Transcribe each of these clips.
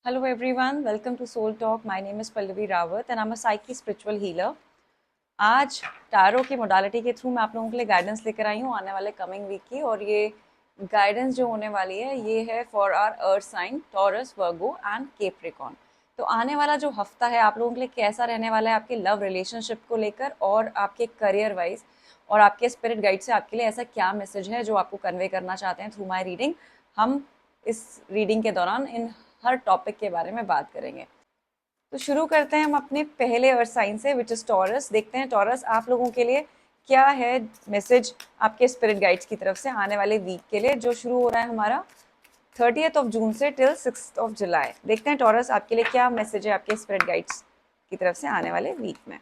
Hello everyone, welcome to Soul Talk. My name is Pallavi Rawat and I'm a Psyche spiritual healer. आज tarot की modality के through मैं आप लोगों के लिए गाइडेंस लेकर आई हूँ आने वाले कमिंग वीक की, और ये गाइडेंस जो होने वाली है ये है for our earth sign Taurus, Virgo and Capricorn. तो आने वाला जो हफ्ता है आप लोगों के लिए कैसा रहने वाला है आपके लव रिलेशनशिप को लेकर और आपके करियर वाइज, और आपके स्पिरिट गाइड से आपके लिए ऐसा क्या मैसेज है जो आपको कन्वे करना चाहते हैं थ्रू माई रीडिंग। हम इस रीडिंग के दौरान इन हर टॉपिक के बारे में बात करेंगे। तो शुरू करते हैं हम अपने पहले अर्थ साइन से, विच इज टॉरस। देखते हैं टॉरस आप लोगों के लिए क्या है मैसेज आपके स्पिरिट गाइड्स की तरफ से आने वाले वीक के लिए, जो शुरू हो रहा है हमारा 30 जून से टिल 6 जुलाई। देखते हैं टॉरस आपके लिए क्या मैसेज है आपके स्पिरिट गाइड्स की तरफ से आने वाले वीक में।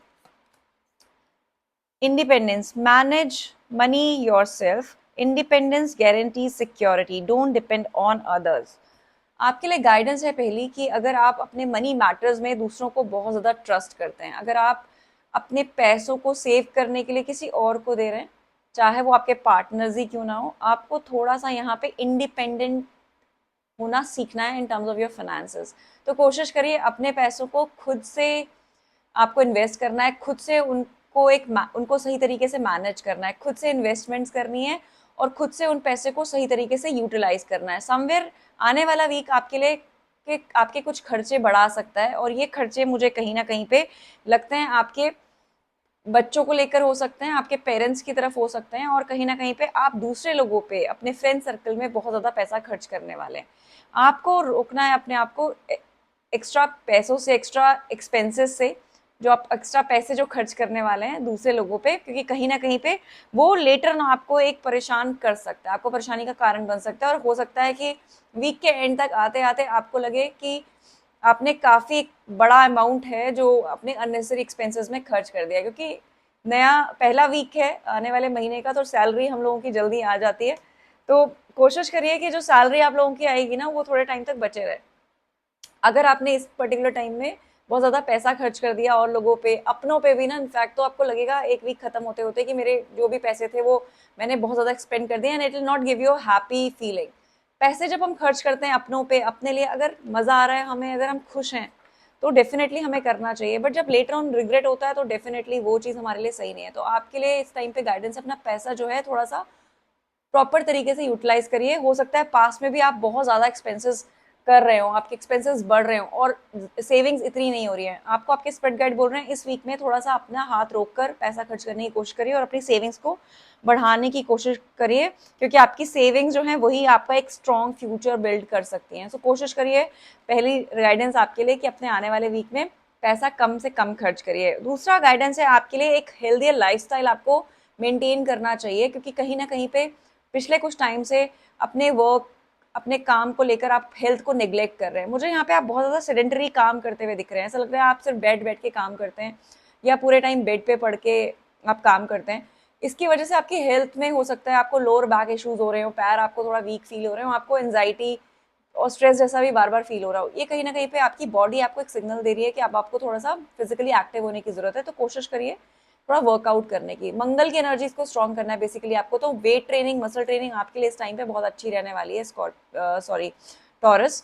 Independence, manage money yourself. Independence guarantee security, don't depend on others. आपके लिए गाइडेंस है पहली कि अगर आप अपने मनी मैटर्स में दूसरों को बहुत ज़्यादा ट्रस्ट करते हैं, अगर आप अपने पैसों को सेव करने के लिए किसी और को दे रहे हैं, चाहे वो आपके पार्टनर्स ही क्यों ना हो, आपको थोड़ा सा यहाँ पे इंडिपेंडेंट होना सीखना है in terms of your finances. तो कोशिश करिए अपने पैसों को खुद से आपको इन्वेस्ट करना है, खुद से उनको सही तरीके से मैनेज करना है, खुद से इन्वेस्टमेंट्स करनी है और खुद से उन पैसे को सही तरीके से यूटिलाइज करना है। समवेयर आने वाला वीक आपके लिए कि आपके कुछ खर्चे बढ़ा सकता है, और ये खर्चे मुझे कहीं ना कहीं पे लगते हैं आपके बच्चों को लेकर हो सकते हैं, आपके पेरेंट्स की तरफ हो सकते हैं, और कहीं ना कहीं पे आप दूसरे लोगों पे अपने फ्रेंड सर्कल में बहुत ज़्यादा पैसा खर्च करने वाले हैं। आपको रोकना है अपने आप को एक्स्ट्रा पैसों से, एक्स्ट्रा एक्सपेंसेस से, जो आप एक्स्ट्रा पैसे जो खर्च करने वाले हैं दूसरे लोगों पे, क्योंकि कहीं ना कहीं पे वो लेटर ना आपको एक परेशान कर सकता है, आपको परेशानी का कारण बन सकता है। और हो सकता है कि वीक के एंड तक आते आते आपको लगे कि आपने काफ़ी बड़ा अमाउंट है जो अपने अननेसेसरी एक्सपेंसेस में खर्च कर दिया, क्योंकि नया पहला वीक है आने वाले महीने का, तो सैलरी हम लोगों की जल्दी आ जाती है। तो कोशिश करिए कि जो सैलरी आप लोगों की आएगी ना वो थोड़े टाइम तक बचे रहे। अगर आपने इस पर्टिकुलर टाइम में बहुत ज़्यादा पैसा खर्च कर दिया और लोगों पे, अपनों पे भी ना, इनफैक्ट तो आपको लगेगा एक वीक खत्म होते होते कि मेरे जो भी पैसे थे वो मैंने बहुत ज़्यादा एक्सपेंड कर दिया, and it will not give you happy feeling. पैसे जब हम खर्च करते हैं अपनों पे, अपने लिए, अगर मज़ा आ रहा है हमें, अगर हम खुश हैं, तो डेफिनेटली हमें करना चाहिए। बट जब लेटर ऑन रिग्रेट होता है तो डेफिनेटली वो चीज़ हमारे लिए सही नहीं है। तो आपके लिए इस टाइम पे गाइडेंस, अपना पैसा जो है थोड़ा सा प्रॉपर तरीके से यूटिलाइज करिए। हो सकता है पास में भी आप बहुत ज़्यादा एक्सपेंसेस कर रहे हो, आपके एक्सपेंसेस बढ़ रहे हो और सेविंग्स इतनी नहीं हो रही है। आपको आपके स्प्रेड गाइड बोल रहे हैं इस वीक में थोड़ा सा अपना हाथ रोक कर पैसा खर्च करने की कोशिश करिए और अपनी सेविंग्स को बढ़ाने की कोशिश करिए, क्योंकि आपकी सेविंग्स जो है वही आपका एक स्ट्रॉन्ग फ्यूचर बिल्ड कर सकती हैं। सो कोशिश करिए, पहली गाइडेंस आपके लिए कि अपने आने वाले वीक में पैसा कम से कम खर्च करिए। दूसरा गाइडेंस है आपके लिए, एक हेल्दियर लाइफस्टाइल आपको मेंटेन करना चाहिए, क्योंकि कहीं ना कहीं पे पिछले कुछ टाइम से अपने वर्क, अपने काम को लेकर आप हेल्थ को नेग्लेक्ट कर रहे हैं। मुझे यहाँ पे आप बहुत ज़्यादा सेडेंटरी काम करते हुए दिख रहे हैं, ऐसा लग रहा है आप सिर्फ बैठ के काम करते हैं या पूरे टाइम बेड पे पड़ के आप काम करते हैं। इसकी वजह से आपकी हेल्थ में हो सकता है आपको लोअर बैक इश्यूज हो रहे हो, पैर आपको थोड़ा वीक फील हो रहे हो, आपको एंजाइटी और स्ट्रेस जैसा भी बार बार फील हो रहा हो। ये कहीं ना कहीं पे आपकी बॉडी आपको एक सिग्नल दे रही है कि अब आपको थोड़ा सा फिजिकली एक्टिव होने की जरूरत है। तो कोशिश करिए थोड़ा वर्कआउट करने की, मंगल की एनर्जीज को स्ट्रॉन्ग करना है बेसिकली आपको। तो वेट ट्रेनिंग, मसल ट्रेनिंग आपके लिए इस टाइम पे बहुत अच्छी रहने वाली है। टॉरस,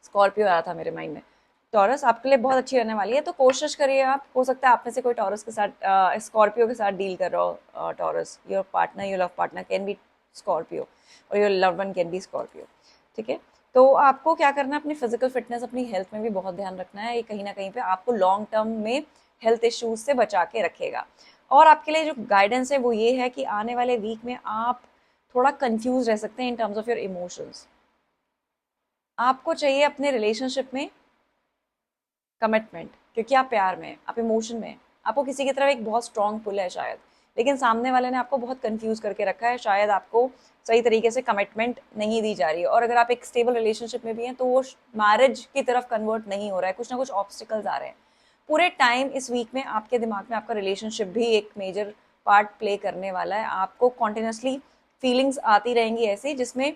स्कॉर्पियो आया था मेरे माइंड में, टॉरस आपके लिए बहुत अच्छी रहने वाली है। तो कोशिश करिए, आप हो सकता है आप में से कोई टॉरस के साथ, स्कॉर्पियो के साथ डील कर रहा हो। Taurus, your partner, your love partner can be Scorpio और your love one can be Scorpio. ठीक है, तो आपको क्या करना है, अपनी फिजिकल फिटनेस, अपनी हेल्थ में भी बहुत ध्यान रखना है। ये कहीं ना कहीं पे आपको लॉन्ग टर्म में हेल्थ इश्यूज से बचा के रखेगा। और आपके लिए जो गाइडेंस है वो ये है कि आने वाले वीक में आप थोड़ा कंफ्यूज रह सकते हैं in terms of your emotions. आपको चाहिए अपने रिलेशनशिप में कमिटमेंट, क्योंकि आप प्यार में हैं, आप इमोशन में हैं, आपको किसी की तरफ एक बहुत स्ट्रॉन्ग पुल है शायद, लेकिन सामने वाले ने आपको बहुत कंफ्यूज करके रखा है, शायद आपको सही तरीके से कमिटमेंट नहीं दी जा रही है। और अगर आप एक स्टेबल रिलेशनशिप में भी हैं तो वो मैरिज की तरफ कन्वर्ट नहीं हो रहा है, कुछ ना कुछ ऑब्स्टिकल्स आ रहे हैं पूरे टाइम। इस वीक में आपके दिमाग में आपका रिलेशनशिप भी एक मेजर पार्ट प्ले करने वाला है। आपको कॉन्टिन्यूसली फीलिंग्स आती रहेंगी ऐसी, जिसमें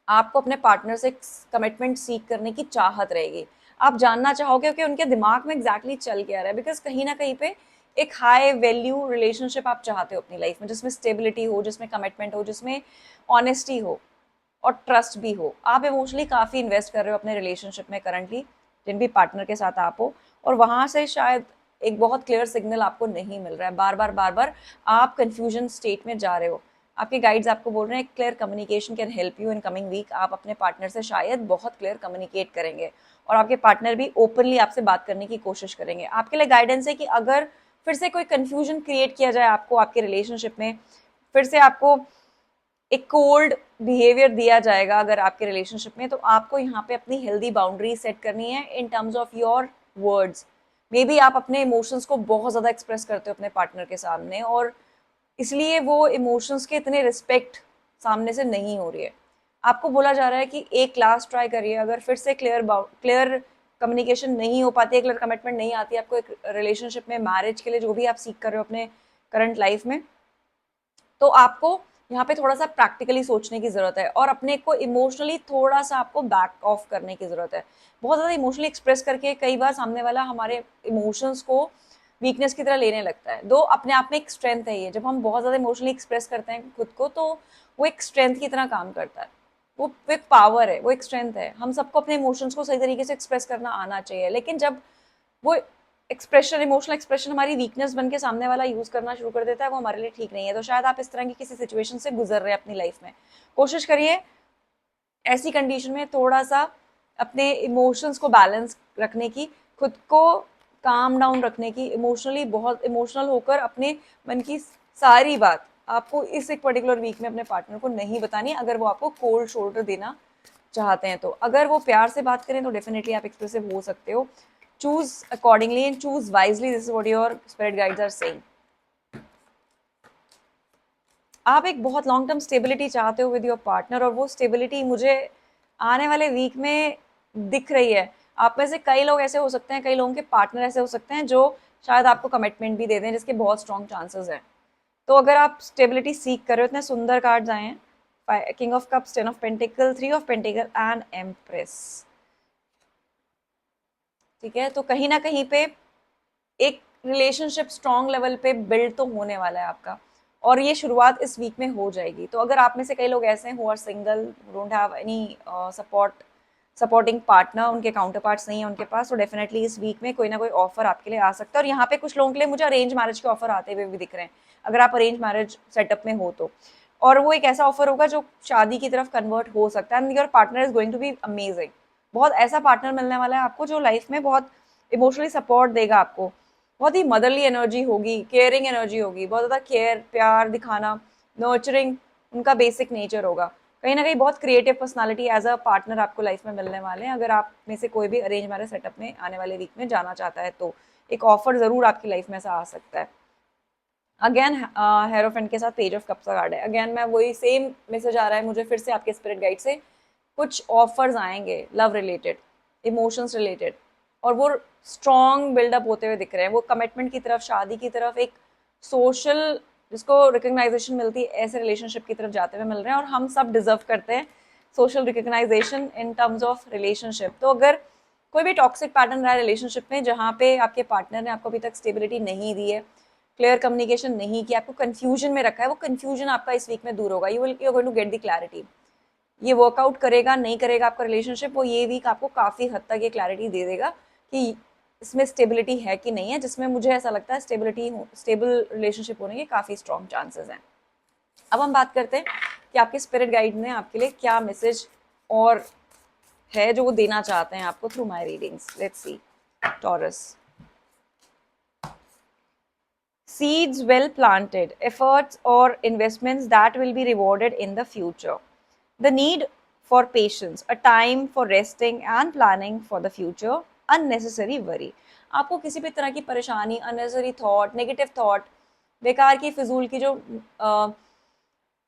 आपको अपने पार्टनर से कमिटमेंट सीख करने की चाहत रहेगी। आप जानना चाहोगे कि उनके दिमाग में एग्जैक्टली चल क्या रहा है, बिकॉज कहीं ना कहीं पे एक हाई वैल्यू रिलेशनशिप आप चाहते हो अपनी लाइफ में, जिसमें स्टेबिलिटी हो, जिसमें कमिटमेंट हो, जिसमें ऑनेस्टी हो। और ट्रस्ट भी हो। आप इमोशनली काफ़ी इन्वेस्ट कर रहे हो अपने रिलेशनशिप में करंटली, जिन भी पार्टनर के साथ आप हो, और वहाँ से शायद एक बहुत क्लियर सिग्नल आपको नहीं मिल रहा है, बार बार आप कंफ्यूजन स्टेट में जा रहे हो। आपके गाइड्स आपको बोल रहे हैं clear communication can help you in coming week. आप अपने पार्टनर से शायद बहुत क्लियर कम्युनिकेट करेंगे और आपके पार्टनर भी ओपनली आपसे बात करने की कोशिश करेंगे। आपके लिए गाइडेंस है कि अगर फिर से कोई कंफ्यूजन क्रिएट किया जाए आपको आपके रिलेशनशिप में, फिर से आपको एक कोल्ड बिहेवियर दिया जाएगा अगर आपके रिलेशनशिप में, तो आपको यहाँ पे अपनी हेल्दी बाउंड्री सेट करनी है in terms of your words. May be आप अपने इमोशंस को बहुत ज़्यादा एक्सप्रेस करते हो अपने पार्टनर के सामने, और इसलिए वो इमोशंस के इतने रिस्पेक्ट सामने से नहीं हो रही है। आपको बोला जा रहा है कि एक क्लास ट्राई करिए, अगर फिर से क्लियर कम्युनिकेशन नहीं हो पाती है, क्लियर कमिटमेंट नहीं आती है आपको एक रिलेशनशिप में, मैरिज के लिए जो भी आप सीख कर रहे हो अपने करंट लाइफ में, तो आपको यहाँ पे थोड़ा सा प्रैक्टिकली सोचने की जरूरत है और अपने को इमोशनली थोड़ा सा आपको बैक ऑफ करने की जरूरत है। बहुत ज़्यादा इमोशनली एक्सप्रेस करके कई बार सामने वाला हमारे इमोशंस को वीकनेस की तरह लेने लगता है। दो अपने आप में एक स्ट्रेंथ है ये, जब हम बहुत ज़्यादा इमोशनली एक्सप्रेस करते हैं खुद को, तो वो एक स्ट्रेंथ की तरह काम करता है। वो एक पावर है, वो एक स्ट्रेंथ है। हम सबको अपने इमोशंस को सही तरीके से एक्सप्रेस करना आना चाहिए, लेकिन जब वो एक्सप्रेशन, इमोशनल एक्सप्रेशन हमारी वीकनेस बन के सामने वाला यूज करना शुरू कर देता है, वो हमारे लिए ठीक नहीं है। तो शायद आप इस तरह की किसी सिचुएशन से गुजर रहे हैं अपनी लाइफ में। कोशिश करिए ऐसी कंडीशन में थोड़ा सा अपने इमोशंस को बैलेंस रखने की, खुद को काम डाउन रखने की, इमोशनली बहुत इमोशनल होकर अपने मन की सारी बात आपको इस एक पर्टिकुलर वीक में अपने पार्टनर को नहीं बतानी, अगर वो आपको कोल्ड शोल्डर देना चाहते हैं। तो अगर वो प्यार से बात करें तो डेफिनेटली आप एक्सप्रेसिव हो सकते हो। Choose accordingly and choose wisely, this is what your spirit guides are saying. आप एक बहुत लॉन्ग टर्म स्टेबिलिटी चाहते हो विद योर पार्टनर, और वो स्टेबिलिटी मुझे आने वाले वीक में दिख रही है। आप में से कई लोग ऐसे हो सकते हैं, कई लोगों के पार्टनर ऐसे हो सकते हैं जो शायद आपको कमिटमेंट भी दे दें, जिसके बहुत स्ट्रॉन्ग चांसेस हैं। तो अगर आप स्टेबिलिटी सीख कर रहे हो, इतने सुंदर कार्ड्स आए हैं, king of cups, 10 of pentacle, 3 of pentacle and empress. ठीक है, तो कहीं ना कहीं पे एक रिलेशनशिप स्ट्रॉन्ग लेवल पे बिल्ड तो होने वाला है आपका, और ये शुरुआत इस वीक में हो जाएगी। तो अगर आप में से कई लोग ऐसे हैं who are single, don't have any supporting partner, उनके काउंटर पार्ट्स नहीं है उनके पास, तो डेफिनेटली इस वीक में कोई ना कोई ऑफर आपके लिए आ सकता है। और यहाँ पे कुछ लोगों के लिए मुझे अरेंज मैरिज के ऑफर आते हुए भी दिख रहे हैं, अगर आप अरेंज मैरिज सेटअप में हो तो। और वो एक ऐसा ऑफर होगा जो शादी की तरफ कन्वर्ट हो सकता है, and your partner is going to be amazing. बहुत ऐसा पार्टनर मिलने वाला है आपको जो लाइफ में बहुत इमोशनली सपोर्ट देगा आपको, बहुत ही मदरली एनर्जी होगी, केयरिंग एनर्जी होगी, बहुत ज़्यादा केयर, प्यार दिखाना, नर्चरिंग उनका बेसिक नेचर होगा। कहीं ना कहीं बहुत creative personality as a partner आपको लाइफ में मिलने वाले हैं, अगर आप में से कोई भी अरेंज मैरिज सेटअप में आने वाले वीक में जाना चाहता है तो एक ऑफर ज़रूर आपकी लाइफ में ऐसा आ सकता है। अगेन हेरोफेंट के साथ पेज ऑफ कप्स का कार्ड है। अगेन मैं वही सेम मैसेज आ रहा है मुझे फिर से आपके स्पिरिट गाइड से, कुछ ऑफर्स आएंगे लव रिलेटेड, इमोशंस रिलेटेड, और वो स्ट्रॉन्ग बिल्डअप होते हुए दिख रहे हैं। वो कमिटमेंट की तरफ, शादी की तरफ, एक सोशल जिसको रिकग्नाइजेशन मिलती है ऐसे रिलेशनशिप की तरफ जाते हुए मिल रहे हैं, और हम सब डिजर्व करते हैं social recognisation in terms of relationship. तो अगर कोई भी टॉक्सिक पैटर्न रहा है रिलेशनशिप में जहाँ पे आपके पार्टनर ने आपको अभी तक स्टेबिलिटी नहीं दी है, क्लियर कम्युनिकेशन नहीं किया, आपको कंफ्यूजन में रखा है, वो कंफ्यूजन आपका इस वीक में दूर होगा। You are going to get the clarity. ये वर्कआउट करेगा नहीं करेगा आपका रिलेशनशिप, वो ये वीक आपको काफ़ी हद तक ये क्लैरिटी दे देगा कि इसमें स्टेबिलिटी है कि नहीं है, जिसमें मुझे ऐसा लगता है स्टेबल रिलेशनशिप होने के काफ़ी स्ट्रॉन्ग चांसेस हैं। अब हम बात करते हैं कि आपके स्पिरिट गाइड ने आपके लिए क्या मैसेज और है जो वो देना चाहते हैं आपको through my readings. Let's see taurus. Seeds well planted, efforts or investments that will be rewarded in the future. The need for patience, a time for resting and planning for the future, unnecessary worry. आपको किसी भी तरह की परेशानी, unnecessary thought, negative thought, बेकार की फिजूल की जो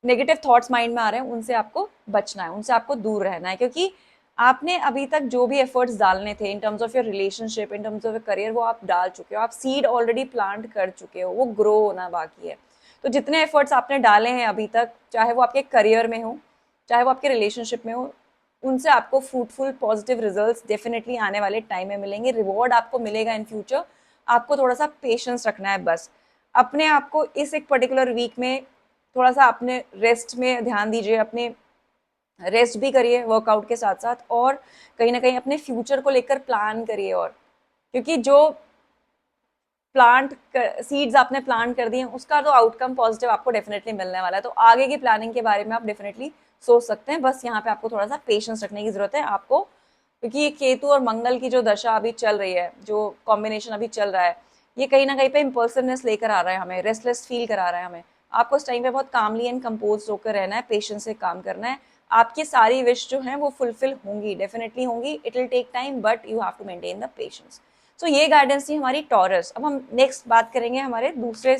नेगेटिव थॉट्स माइंड में आ रहे हैं उनसे आपको बचना है, उनसे आपको दूर रहना है, क्योंकि आपने अभी तक जो भी एफर्ट्स डालने थे in terms of your relationship, in terms of your career, वो आप डाल चुके हो। आप सीड ऑलरेडी प्लांट कर चुके हो, वो ग्रो होना बाकी है। तो जितने एफर्ट्स आपने डाले हैं अभी तक, चाहे वो आपके करियर में हो, चाहे वो आपके रिलेशनशिप में हो, उनसे आपको फ्रूटफुल पॉजिटिव रिजल्ट्स डेफिनेटली आने वाले टाइम में मिलेंगे। रिवॉर्ड आपको मिलेगा इन फ्यूचर। आपको थोड़ा सा पेशेंस रखना है बस। अपने आप को इस एक पर्टिकुलर वीक में थोड़ा सा अपने रेस्ट में ध्यान दीजिए, अपने रेस्ट भी करिए वर्कआउट के साथ साथ, और कहीं ना कहीं अपने फ्यूचर को लेकर प्लान करिए। और क्योंकि जो प्लांट सीड्स आपने प्लांट कर दिए हैं उसका तो आउटकम पॉजिटिव आपको डेफिनेटली मिलने वाला है। तो आगे की प्लानिंग के बारे में आप डेफिनेटली सोच सकते हैं, बस यहाँ पे आपको थोड़ा सा पेशेंस रखने की जरूरत है आपको, क्योंकि ये केतु और मंगल की जो दशा अभी चल रही है, जो कॉम्बिनेशन अभी चल रहा है, ये कहीं ना कहीं पे इम्पल्सिवनेस लेकर आ रहा है, हमें रेस्टलेस फील करा रहा है हमें। आपको इस टाइम पे बहुत कामली एंड कंपोज होकर रहना है, पेशेंस से काम करना है। आपकी सारी विश जो है वो फुलफिल होंगी, डेफिनेटली होंगी, it will take time but you have to maintain the patience. So ये गाइडेंस थी हमारी टॉरस। अब हम नेक्स्ट बात करेंगे हमारे दूसरे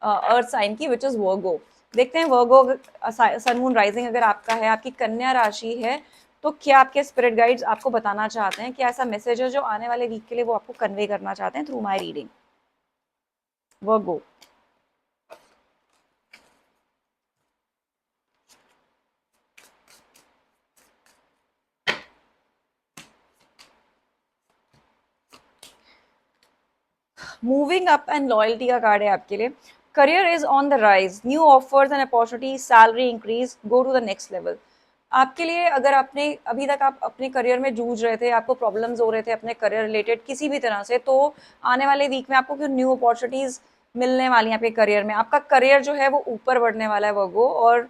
अर्थ साइन की, विच इज वर्गो। देखते हैं वर्गो सन मून राइजिंग अगर आपका है, आपकी कन्या राशि है, तो क्या आपके स्पिरिट गाइड्स आपको बताना चाहते हैं, क्या ऐसा मैसेज है जो आने वाले वीक के लिए वो आपको कन्वे करना चाहते हैं through my reading. Virgo, moving up and loyalty का कार्ड है आपके लिए। Career is on the rise, new offers and opportunity, salary increase, go to the next level. आपके लिए अगर आपने अभी तक आप अपने करियर में जूझ रहे थे, आपको प्रॉब्लम्स हो रहे थे अपने करियर रिलेटेड किसी भी तरह से, तो आने वाले वीक में आपको न्यू अपॉर्चुनिटीज मिलने वाली हैं आपके करियर में। आपका करियर जो है वो ऊपर बढ़ने वाला है वर्गो, और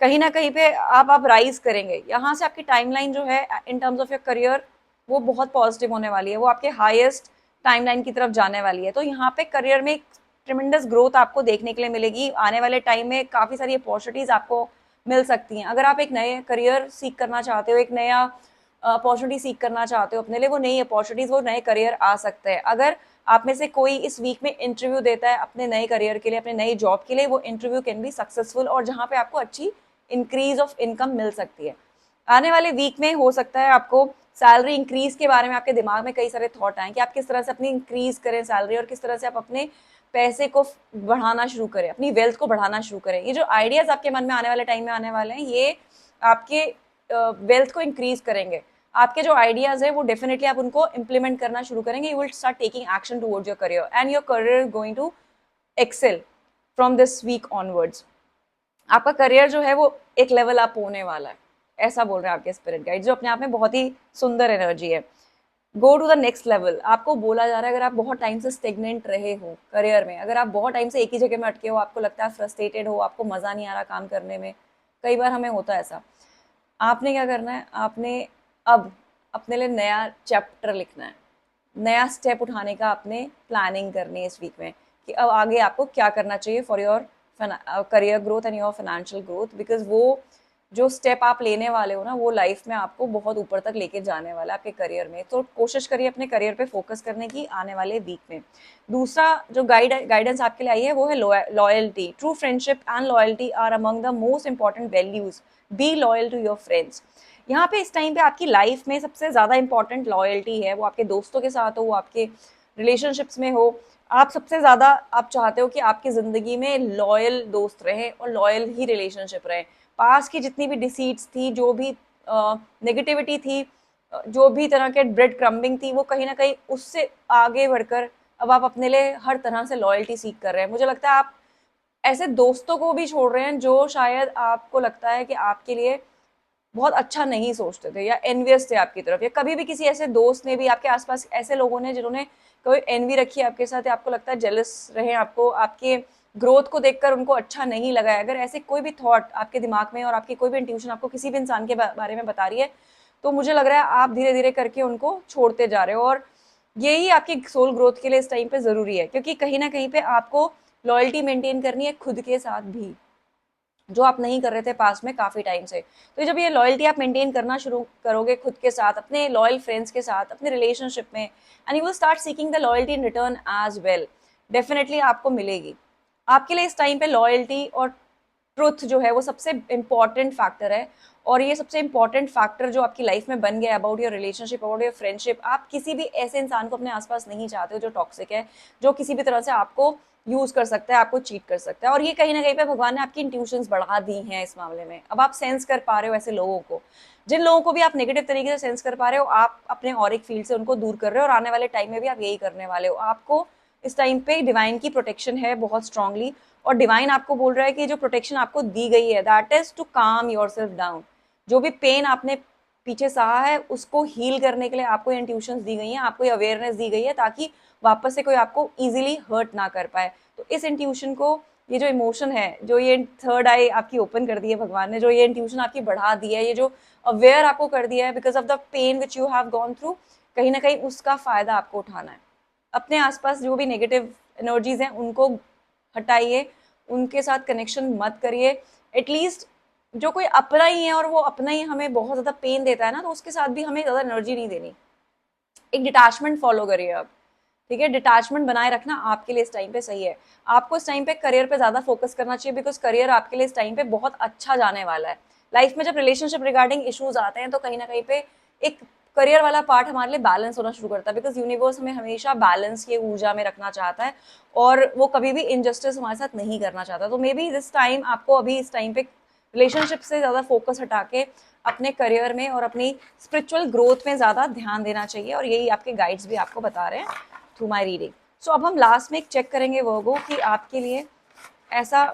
कहीं ना कहीं पे आप राइज करेंगे यहाँ से। आपकी टाइमलाइन जो है in terms of your career वो बहुत पॉजिटिव होने वाली है, वो आपके हाईएस्ट टाइमलाइन की तरफ जाने वाली है। तो यहाँ पे करियर में ट्रिमेंडस ग्रोथ आपको देखने के लिए मिलेगी। आने वाले टाइम में काफ़ी सारी अपॉर्चुनिटीज आपको मिल सकती हैं। अगर आप एक नए करियर सीख करना चाहते हो, एक नया अपॉर्चुनिटी सीख करना चाहते हो अपने लिए, वो नई अपॉर्चुनिटीज, वो नए करियर आ सकते हैं। अगर आप में से कोई इस वीक में इंटरव्यू देता है अपने नए करियर के लिए, अपने नई जॉब के लिए, वो इंटरव्यू कैन बी सक्सेसफुल, और जहाँ पे आपको अच्छी इंक्रीज ऑफ इनकम मिल सकती है। आने वाले वीक में हो सकता है आपको सैलरी इंक्रीज के बारे में आपके दिमाग में कई सारे थॉट आए कि आप किस तरह से अपनी इंक्रीज करें सैलरी, और किस तरह से आप अपने पैसे को बढ़ाना शुरू करें, अपनी वेल्थ को बढ़ाना शुरू करें। ये जो आइडियाज आपके मन में आने वाले टाइम में आने वाले हैं, ये आपके वेल्थ को इंक्रीज करेंगे। आपके जो आइडियाज है वो डेफिनेटली आप उनको इंप्लीमेंट करना शुरू करेंगे। You will start taking action towards your career and your career is going to excel from this week onwards. आपका करियर जो है वो एक लेवल अप होने वाला है, ऐसा बोल रहे हैं आपके स्पिरिट गाइड, जो अपने आप में बहुत ही सुंदर एनर्जी है। Go to the next level आपको बोला जा रहा है। अगर आप बहुत टाइम से स्टेगनेंट रहे हो करियर में, अगर आप बहुत टाइम से एक ही जगह में अटके हो, आपको लगता है फ्रस्ट्रेटेड हो, आपको मजा नहीं आ रहा काम करने में, कई बार हमें होता है ऐसा, आपने क्या करना है, आपने अब अपने लिए नया चैप्टर लिखना है, नया स्टेप उठाने का आपने प्लानिंग करनी है इस वीक में, कि अब आगे आपको क्या करना चाहिए for your career growth and your financial growth. Because वो जो स्टेप आप लेने वाले हो ना, वो लाइफ में आपको बहुत ऊपर तक लेके जाने वाला है आपके करियर में। तो कोशिश करिए अपने करियर पे फोकस करने की आने वाले वीक में। दूसरा जो गाइडेंस आपके लिए आई है वो है loyalty. True friendship and loyalty are among the most important values, be loyal to your friends. यहाँ पे इस टाइम पे आपकी लाइफ में सबसे ज्यादा इंपॉर्टेंट लॉयल्टी है, वो आपके दोस्तों के साथ हो, वो आपके रिलेशनशिप्स में हो। आप सबसे ज्यादा आप चाहते हो कि आपकी जिंदगी में लॉयल दोस्त रहें और लॉयल ही रिलेशनशिप रहे। पास की जितनी भी डिसीट्स थी, जो भी नेगेटिविटी थी, जो भी तरह के ब्रेड क्रम्बिंग थी, वो कहीं ना कहीं उससे आगे बढ़कर अब आप अपने लिए हर तरह से लॉयल्टी सीख कर रहे हैं। मुझे लगता है आप ऐसे दोस्तों को भी छोड़ रहे हैं जो शायद आपको लगता है कि आपके लिए बहुत अच्छा नहीं सोचते थे या एनवियस थे आपकी तरफ, या कभी भी किसी ऐसे दोस्त ने भी आपके आसपास ऐसे लोगों ने जिन्होंने कोई एनवी रखी है आपके साथ, या आपको लगता है जेलस रहे, आपको आपके ग्रोथ को देखकर उनको अच्छा नहीं लगा है, अगर ऐसे कोई भी थॉट आपके दिमाग में और आपकी कोई भी इंट्यूशन आपको किसी भी इंसान के बारे में बता रही है, तो मुझे लग रहा है आप धीरे धीरे करके उनको छोड़ते जा रहे हो। और यही आपकी सोल ग्रोथ के लिए इस टाइम पे जरूरी है, क्योंकि कहीं ना कहीं पे आपको लॉयल्टी मेंटेन करनी है खुद के साथ भी, जो आप नहीं कर रहे थे पास में काफी टाइम से। तो जब ये लॉयल्टी आप मेंटेन करना शुरू करोगे खुद के साथ, अपने लॉयल फ्रेंड्स के साथ, अपने रिलेशनशिप में, and you will start seeking the loyalty in return as well, definitely आपको मिलेगी। आपके लिए इस टाइम पे लॉयल्टी और ट्रुथ जो है वो सबसे इंपॉर्टेंट फैक्टर है। और ये सबसे इंपॉर्टेंट फैक्टर जो आपकी लाइफ में बन गया about your relationship, about your friendship. आप किसी भी ऐसे इंसान को अपने आसपास नहीं चाहते हो जो टॉक्सिक है, जो किसी भी तरह से आपको यूज कर सकता है, आपको चीट कर सकता है। और ये कहीं ना कहीं पे भगवान ने आपकी इंट्यूशंस बढ़ा दी हैं इस मामले में। अब आप सेंस कर पा रहे हो ऐसे लोगों को, जिन लोगों को भी आप नेगेटिव तरीके से सेंस कर पा रहे हो, आप अपने ऑरिक फील्ड से उनको दूर कर रहे हो, और आने वाले टाइम में भी आप यही करने वाले हो। आपको इस टाइम पे डिवाइन की प्रोटेक्शन है बहुत स्ट्रांगली, और डिवाइन आपको बोल रहा है कि जो प्रोटेक्शन आपको दी गई है that is to calm yourself down. जो भी पेन आपने पीछे सहा है उसको हील करने के लिए आपको इंट्यूशंस दी गई हैं, आपको ये अवेयरनेस दी गई है ताकि वापस से कोई आपको इजीली हर्ट ना कर पाए। तो इस इंट्यूशन को, ये जो इमोशन है, जो ये थर्ड आई आपकी ओपन कर दी है भगवान ने, जो ये इंट्यूशन आपकी बढ़ा दी है, ये जो अवेयर आपको कर दिया है because of the pain which you have gone through, कहीं ना कहीं उसका फायदा आपको उठाना है। अपने आसपास जो भी नेगेटिव एनर्जीज हैं उनको हटाइए, उनके साथ कनेक्शन मत करिए। एटलीस्ट जो कोई अपना ही है और वो अपना ही हमें बहुत ज्यादा पेन देता है ना, तो उसके साथ भी हमें ज्यादा एनर्जी नहीं देनी। एक डिटैचमेंट फॉलो करिए अब, ठीक है? डिटैचमेंट बनाए रखना आपके लिए इस टाइम पे सही है। आपको इस टाइम पे करियर पे ज्यादा फोकस करना चाहिए बिकॉज करियर आपके लिए इस टाइम पे बहुत अच्छा जाने वाला है। लाइफ में जब रिलेशनशिप रिगार्डिंग इश्यूज आते हैं तो कहीं ना कहीं पे एक करियर वाला पार्ट हमारे लिए बैलेंस होना शुरू करता है बिकॉज यूनिवर्स हमें हमेशा बैलेंस की ऊर्जा में रखना चाहता है और वो कभी भी इनजस्टिस हमारे साथ नहीं करना चाहता। तो मे बी दिस टाइम आपको अभी इस टाइम पे रिलेशनशिप से ज्यादा फोकस हटा के अपने करियर में और अपनी स्पिरिचुअल ग्रोथ में ज्यादा ध्यान देना चाहिए, और यही आपके गाइड्स भी आपको बता रहे हैं थ्रू माई रीडिंग। सो अब हम लास्ट में एक चेक करेंगे वर्गो कि आपके लिए ऐसा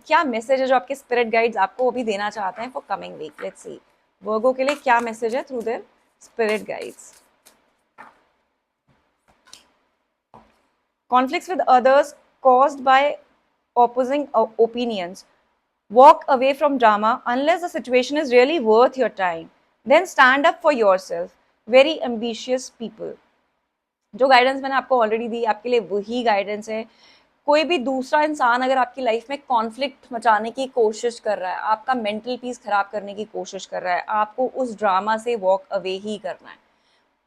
क्या मैसेज है जो आपके स्पिरिट गाइड्स आपको अभी देना चाहते हैं for coming week. Let's see Virgo के लिए क्या मैसेज है through their spirit guides. Conflicts with others caused by opposing opinions. Walk away from drama unless the situation is really worth your time. Then stand up for yourself. Very ambitious people. जो guidance मैंने आपको already दी आपके लिए वही guidance है। कोई भी दूसरा इंसान अगर आपकी लाइफ में कॉन्फ्लिक्ट मचाने की कोशिश कर रहा है, आपका मेंटल पीस खराब करने की कोशिश कर रहा है, आपको उस ड्रामा से वॉक अवे ही करना है।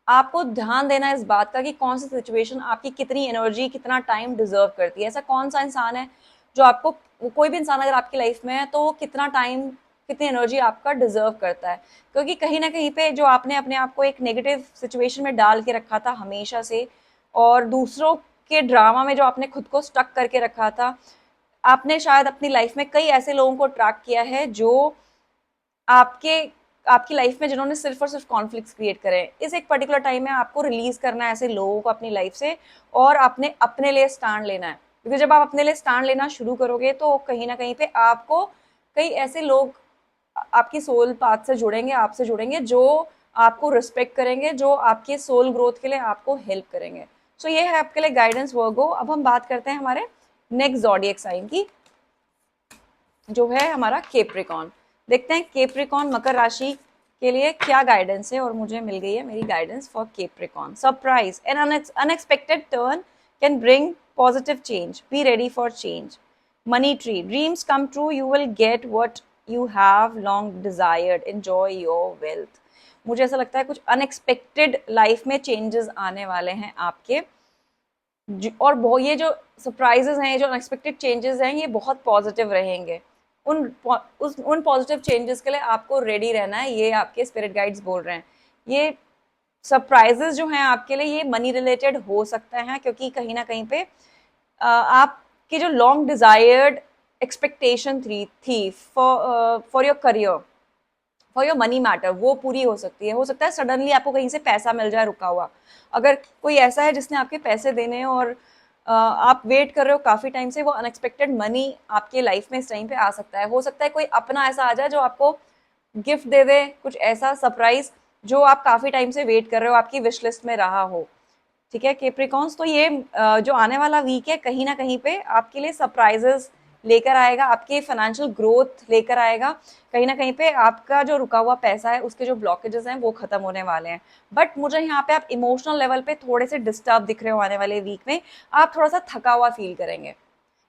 आपको ध्यान देना है इस बात का कि कौन सी सिचुएशन आपकी कितनी एनर्जी, कितना टाइम डिजर्व करती है। ऐसा कौन सा इंसान है जो आपको, कोई भी इंसान अगर आपकी लाइफ में है तो कितना टाइम, कितनी एनर्जी आपका डिजर्व करता है। क्योंकि कहीं ना कहीं पे जो आपने अपने आप को एक नेगेटिव सिचुएशन में डाल के रखा था हमेशा से, और दूसरों के ड्रामा में जो आपने खुद को स्टक करके रखा था, आपने शायद अपनी लाइफ में कई ऐसे लोगों को ट्रैक किया है जो आपके आपकी लाइफ में जिन्होंने सिर्फ और सिर्फ कॉन्फ्लिक्ट्स क्रिएट करे। इस एक पर्टिकुलर टाइम में आपको रिलीज करना है ऐसे लोगों को अपनी लाइफ से, और आपने अपने लिए स्टैंड लेना है। क्योंकि जब आप अपने लिए स्टैंड लेना शुरू करोगे तो कहीं ना कहीं पे आपको कई ऐसे लोग आपकी सोल पाथ से जुड़ेंगे, आपसे जुड़ेंगे, जो आपको रिस्पेक्ट करेंगे, जो आपके सोल ग्रोथ के लिए आपको हेल्प करेंगे। सो ये है आपके लिए गाइडेंस वर्गो। अब हम बात करते हैं हमारे नेक्स्ट ज़ोडिएक साइन की, जो है हमारा केप्रिकॉन। देखते हैं केप्रिकॉन मकर राशि के लिए क्या गाइडेंस है, और मुझे मिल गई है मेरी guidance for Capricorn. Surprise N unexpected turn can bring positive change, be ready for change. Money tree, dreams come true, you will get what you have long desired, enjoy your wealth. मुझे ऐसा लगता है कुछ unexpected life में changes आने वाले हैं आपके, और वो ये जो सरप्राइजेस हैं, जो अनएक्सपेक्टेड चेंजेस हैं, ये बहुत पॉजिटिव रहेंगे। उन पॉजिटिव चेंजेस के लिए आपको रेडी रहना है, ये आपके स्पिरिट गाइड्स बोल रहे हैं। ये सरप्राइजेस जो हैं आपके लिए, ये मनी रिलेटेड हो सकते हैं, क्योंकि कहीं ना कहीं पे आपकी जो लॉन्ग डिजायर्ड एक्सपेक्टेशन थी for your career, for your money matter, वो पूरी हो सकती है। हो सकता है सडनली आपको कहीं से पैसा मिल जाए रुका हुआ। अगर कोई ऐसा है जिसने आपके पैसे देने हैं और आप वेट कर रहे हो काफी टाइम से, वो अनएक्सपेक्टेड मनी आपके लाइफ में इस टाइम पे आ सकता है। हो सकता है कोई अपना ऐसा आ जाए जो आपको गिफ्ट दे दे, कुछ ऐसा सरप्राइज जो आप काफी टाइम से वेट कर रहे हो, आपकी विश लिस्ट में रहा हो। ठीक है केप्रिकॉन्स, तो ये जो आने वाला वीक है कहीं ना कहीं पे आपके लिए सरप्राइजेस लेकर आएगा, आपके फाइनेंशियल ग्रोथ लेकर आएगा। कहीं ना कहीं पे आपका जो रुका हुआ पैसा है, उसके जो ब्लॉकेजेस हैं वो खत्म होने वाले हैं। बट मुझे यहाँ पे आप इमोशनल लेवल पे थोड़े से डिस्टर्ब दिख रहे हो आने वाले वीक में। आप थोड़ा सा थका हुआ फील करेंगे।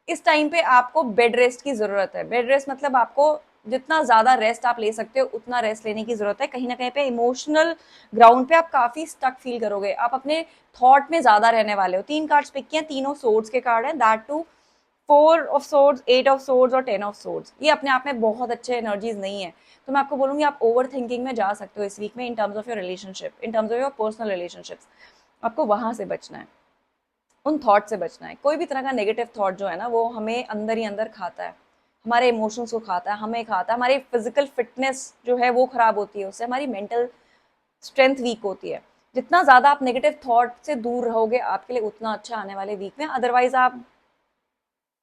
इस टाइम पे आपको बेड रेस्ट की जरूरत है। बेड रेस्ट मतलब आपको जितना ज्यादा रेस्ट आप ले सकते हो उतना रेस्ट लेने की जरूरत है। कहीं ना कहीं पे इमोशनल ग्राउंड पे आप काफी स्टक फील करोगे, आप अपने थॉट में ज्यादा रहने वाले हो। 3 कार्ड्स पिक किए हैं, तीनों सोर्ड्स के कार्ड हैं, that two 4 of swords, 8 of swords और 10 ऑफ सोर्ड्स। ये अपने आप में बहुत अच्छे एनर्जीज नहीं है। तो मैं आपको बोलूंगी आप ओवर थिंकिंग में जा सकते हो इस वीक में, in terms of your relationship, in terms of your personal relationships. आपको वहां से बचना है, उन थॉट से बचना है। कोई भी तरह का नेगेटिव थॉट जो है ना, वो हमें अंदर ही अंदर खाता है, हमारे इमोशंस को खाता है, हमें खाता है। हमारी फिजिकल फिटनेस जो है वो खराब होती है उससे, हमारी मेंटल स्ट्रेंथ वीक होती है। जितना ज्यादा आप नेगेटिव थॉट से दूर रहोगे आपके लिए उतना अच्छा आने वाले वीक में। अदरवाइज आप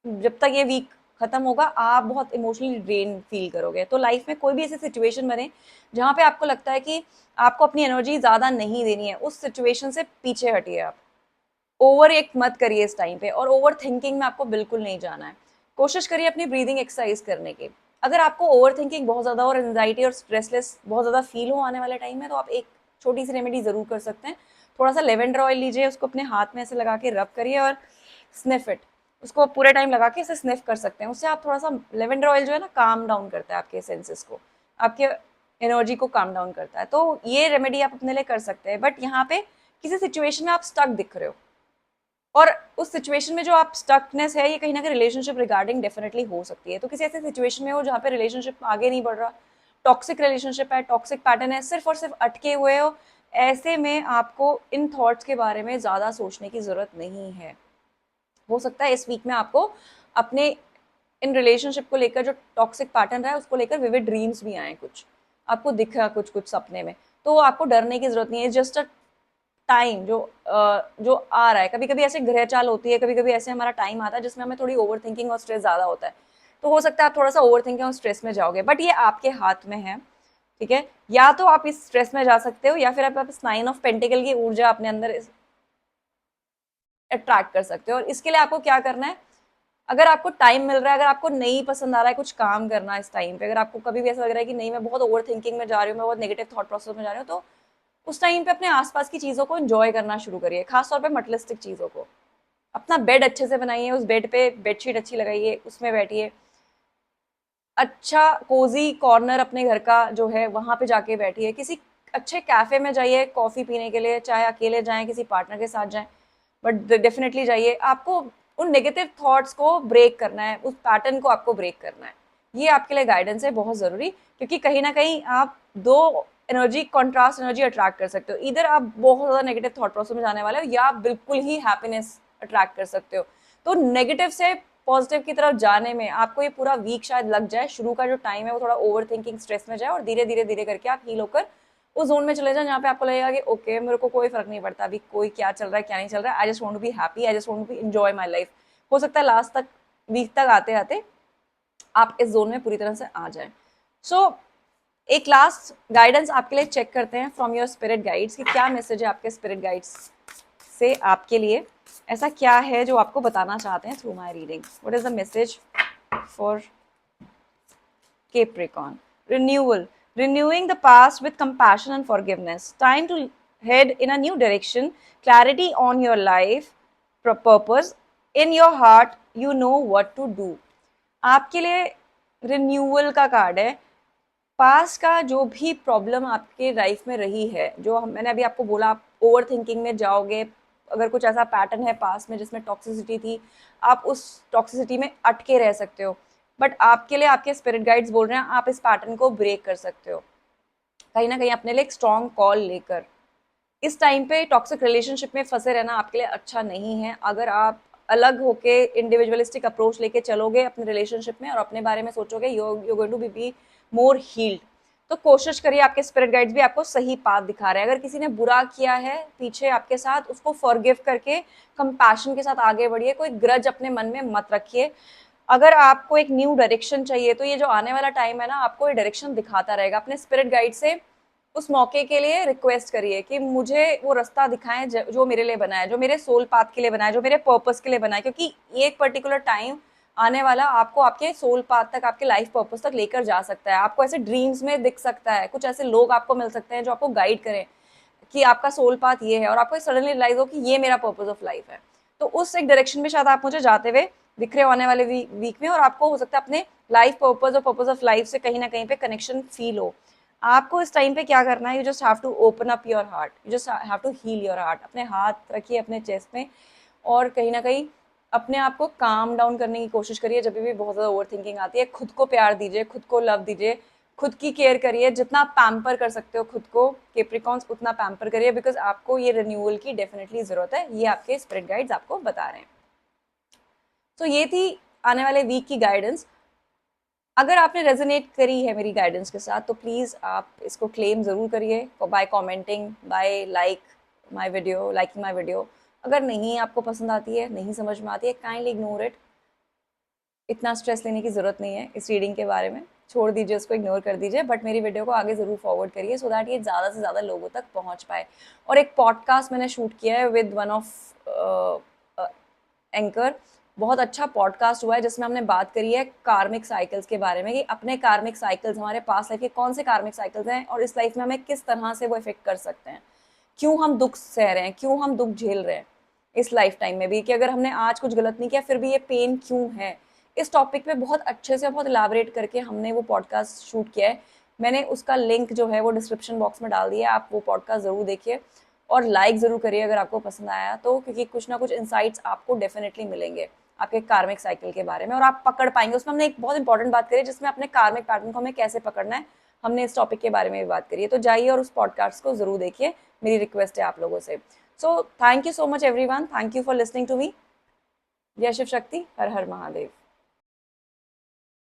जब तक ये वीक खत्म होगा, आप बहुत इमोशनली ड्रेन फील करोगे। तो लाइफ में कोई भी ऐसी सिचुएशन बने जहाँ पे आपको लगता है कि आपको अपनी एनर्जी ज़्यादा नहीं देनी है, उस सिचुएशन से पीछे हटिए आप। ओवर एक मत करिए इस टाइम पे, और ओवर थिंकिंग में आपको बिल्कुल नहीं जाना है। कोशिश करिए अपनी ब्रीदिंग एक्सरसाइज करने की। अगर आपको ओवर थिंकिंग बहुत ज़्यादा और एंजाइटी और स्ट्रेसलेस बहुत ज़्यादा फील हो आने वाले टाइम में, तो आप एक छोटी सी रेमेडी ज़रूर कर सकते हैं। थोड़ा सा लेवेंडर ऑयल लीजिए, उसको अपने हाथ में ऐसे लगा के रब करिए और स्निफ इट। उसको पूरे टाइम लगा के इसे स्निफ कर सकते हैं। उससे आप थोड़ा सा, लेवेंडर ऑयल जो है ना, काम डाउन करता है आपके सेंसेस को, आपके एनर्जी को काम डाउन करता है। तो ये रेमेडी आप अपने लिए कर सकते हैं। बट यहाँ पे किसी सिचुएशन में आप स्टक दिख रहे हो, और उस सिचुएशन में जो आप स्टकनेस है, ये कहीं ना कहीं रिलेशनशिप रिगार्डिंग डेफिनेटली हो सकती है। तो किसी ऐसे सिचुएशन में हो जहाँ पे रिलेशनशिप आगे नहीं बढ़ रहा, टॉक्सिक रिलेशनशिप है, टॉक्सिक पैटर्न है, सिर्फ और सिर्फ अटके हुए हो, ऐसे में आपको इन थॉट्स के बारे में ज़्यादा सोचने की ज़रूरत नहीं है। हो सकता है इस वीक में आपको अपने इन रिलेशनशिप को लेकर जो टॉक्सिक पैटर्न रहा है उसको लेकर विविड ड्रीम्स भी आए, कुछ आपको दिखा कुछ कुछ सपने में। तो आपको डरने की जरूरत नहीं है। जस्ट अ टाइम जो आ रहा है, कभी कभी ऐसे ग्रह चाल होती है, कभी कभी ऐसे हमारा टाइम आता है जिसमें हमें थोड़ी ओवर थिंकिंग और स्ट्रेस ज्यादा होता है। तो हो सकता है आप थोड़ा सा ओवर थिंकिंग और स्ट्रेस में जाओगे, बट ये आपके हाथ में है। ठीक है, या तो आप इस स्ट्रेस में जा सकते हो, या फिर आप इस 9 ऑफ पेंटिकल की ऊर्जा अपने अंदर अट्रैक्ट कर सकते हो। और इसके लिए आपको क्या करना है, अगर आपको टाइम मिल रहा है, अगर आपको नहीं पसंद आ रहा है कुछ काम करना इस टाइम पे, अगर आपको कभी भी ऐसा लग रहा है कि नहीं मैं बहुत ओवर थिंकिंग में जा रही हूँ, मैं बहुत नेगेटिव थॉट प्रोसेस में जा रही हूँ, तो उस टाइम पे अपने आसपास की चीजों को एंजॉय करना शुरू करिए, खासतौर पे मटेरियलिस्टिक चीजों को। अपना बेड अच्छे से बनाइए, उस बेड पे बेडशीट अच्छी लगाइए, उसमें बैठिए। अच्छा कोजी कॉर्नर अपने घर का जो है वहां पे जाके बैठिए। किसी अच्छे कैफे में जाइए कॉफी पीने के लिए, चाहे अकेले जाएं किसी पार्टनर के साथ जाएं, बट डेफिनेटली जाइए। आपको उन नेगेटिव थॉट्स को ब्रेक करना है, उस पैटर्न को आपको ब्रेक करना है। ये आपके लिए गाइडेंस है बहुत जरूरी, क्योंकि कहीं ना कहीं आप दो एनर्जी, कॉन्ट्रास्ट एनर्जी अट्रैक्ट कर सकते हो। इधर आप बहुत ज्यादा नेगेटिव थॉट प्रोसेस में जाने वाले हो, या आप बिल्कुल ही हैप्पीनेस अट्रैक्ट कर सकते हो। तो नेगेटिव से पॉजिटिव की तरफ जाने में आपको ये पूरा वीक शायद लग जाए। शुरू का जो टाइम है वो थोड़ा ओवर थिंकिंग स्ट्रेस में जाए, और धीरे धीरे धीरे करके आप हील होकर उस जोन में चले जाए जहाँ पे आपको लगेगा कि ओके मेरे को कोई फर्क नहीं पड़ता अभी कोई क्या चल रहा है क्या नहीं चल रहा है, I just want to be happy, I just want to be enjoy my life. हो सकता है लास्ट तक, वीक तक आते आते आप इस जोन में पूरी तरह से आ जाए। सो एक लास्ट गाइडेंस आपके लिए चेक करते हैं फ्रॉम योर स्पिरिट गाइड्स, कि क्या मैसेज है आपके स्पिरिट गाइड्स से आपके लिए, ऐसा क्या है जो आपको बताना चाहते हैं through my reading. What is the message for Capricorn? Renewal. Renewing the past with compassion and forgiveness. Time to head in a new direction. Clarity on your life, purpose. In your heart, you know what to do. आपके लिए renewal का card है। पास का जो भी problem आपके life में रही है, जो मैंने अभी आपको बोला, आप ओवर थिंकिंग में जाओगे, अगर कुछ ऐसा पैटर्न है पास में जिसमें टॉक्सिसिटी थी, आप उस टॉक्सिसिटी में अटके रह सकते हो। बट आपके लिए आपके स्पिरिट गाइड्स बोल रहे हैं आप इस पैटर्न को ब्रेक कर सकते हो, कहीं ना कहीं अपने लिए एक स्ट्रॉन्ग कॉल लेकर। इस टाइम पे टॉक्सिक रिलेशनशिप में फंसे रहना आपके लिए अच्छा नहीं है। अगर आप अलग होके इंडिविजुअलिस्टिक अप्रोच लेके चलोगे अपने रिलेशनशिप में और अपने बारे में सोचोगे, you going to be more healed. तो कोशिश करिए, आपके स्पिरिट गाइड्स भी आपको सही पाथ दिखा रहे हैं। अगर किसी ने बुरा किया है पीछे आपके साथ, उसको फॉरगिव करके कंपैशन के साथ आगे बढ़िए, कोई ग्रज अपने मन में मत रखिए। अगर आपको एक न्यू डायरेक्शन चाहिए, तो ये जो आने वाला टाइम है ना, आपको ये डायरेक्शन दिखाता रहेगा। अपने स्पिरिट गाइड से उस मौके के लिए रिक्वेस्ट करिए कि मुझे वो रास्ता दिखाएं जो मेरे लिए बना है, जो मेरे सोल पाथ के लिए बना है, जो मेरे पर्पस के लिए बना है। क्योंकि ये एक पर्टिकुलर टाइम आने वाला आपको आपके सोल पाथ तक, आपके लाइफ पर्पस तक लेकर जा सकता है। आपको ऐसे ड्रीम्स में दिख सकता है, कुछ ऐसे लोग आपको मिल सकते हैं जो आपको गाइड करें कि आपका सोल पाथ ये है, और आपको सडनली रियलाइज हो कि ये मेरा पर्पस ऑफ लाइफ है। तो उस एक डायरेक्शन में शायद आप मुझे जाते हुए दिख रहे हो आने वाले वीक में, और आपको हो सकता है अपने लाइफ पर्पस और पर्पस ऑफ लाइफ से कहीं ना कहीं पे कनेक्शन फील हो। आपको इस टाइम पे क्या करना है, you just have to open up your heart, you just have to heal your heart. अपने हाथ रखिए अपने चेस्ट में, और कहीं ना कहीं अपने आप को काम डाउन करने की कोशिश करिए। जब भी बहुत ज़्यादा ओवर थिंकिंग आती है, खुद को प्यार दीजिए, खुद को लव दीजिए, खुद की केयर करिए। जितना पैम्पर कर सकते हो खुद को केप्रिकॉन्स, उतना पैम्पर करिए, बिकॉज आपको ये रिन्यूअल की डेफिनेटली ज़रूरत है। ये आपके स्पिरिट गाइड्स आपको बता रहे हैं। तो ये थी आने वाले वीक की गाइडेंस। अगर आपने रेजोनेट करी है मेरी गाइडेंस के साथ, तो प्लीज़ आप इसको क्लेम ज़रूर करिए by commenting, by liking my video. अगर नहीं आपको पसंद आती है, नहीं समझ में आती है, काइंडली इग्नोर इट। इतना स्ट्रेस लेने की ज़रूरत नहीं है इस रीडिंग के बारे में, छोड़ दीजिए उसको, इग्नोर कर दीजिए, बट मेरी वीडियो को आगे ज़रूर फॉरवर्ड करिए सो दैट ये ज़्यादा से ज़्यादा लोगों तक पहुँच पाए। और एक पॉडकास्ट मैंने शूट किया है विद वन ऑफ एंकर, बहुत अच्छा पॉडकास्ट हुआ है जिसमें हमने बात करी है कार्मिक साइकिल्स के बारे में कि अपने कार्मिक साइकिल्स, हमारे पास लाइफ के कौन से कार्मिक साइकिल्स हैं और इस लाइफ में हमें किस तरह से वो इफेक्ट कर सकते हैं, क्यों हम दुख सह रहे हैं, क्यों हम दुख झेल रहे हैं इस लाइफ टाइम में भी, कि अगर हमने आज कुछ गलत नहीं किया फिर भी ये पेन क्यों है। इस टॉपिक पे बहुत अच्छे से, बहुत इलाबरेट करके हमने वो पॉडकास्ट शूट किया है। मैंने उसका लिंक जो है वो डिस्क्रिप्शन बॉक्स में डाल दिया है, आप वो पॉडकास्ट ज़रूर देखिए और लाइक ज़रूर करिए अगर आपको पसंद आया तो, क्योंकि कुछ ना कुछ इंसाइट्स आपको डेफिनेटली मिलेंगे आपके कार्मिक साइकिल के बारे में और आप पकड़ पाएंगे। उसमें हमने एक बहुत इंपॉर्टेंट बात करी जिसमें अपने कार्मिक पैटर्न को हमें कैसे पकड़ना है, हमने इस टॉपिक के बारे में भी बात करी है। तो जाइए और उस पॉडकास्ट को ज़रूर देखिए, मेरी रिक्वेस्ट है आप लोगों से। So thank you so much everyone, thank you for listening to me. जय शिव शक्ति, हर हर महादेव।